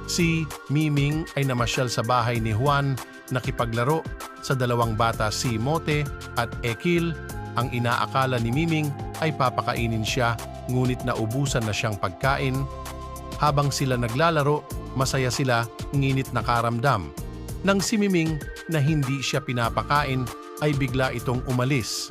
Si Miming ay namasyal sa bahay ni Juan, nakipaglaro sa dalawang bata si Mote at Ekil. Ang inaakala ni Miming ay papakainin siya, ngunit naubusan na siyang pagkain. Habang sila naglalaro, masaya sila, ngunit nakaramdam. Nang si Miming na hindi siya pinapakain, ay bigla itong umalis.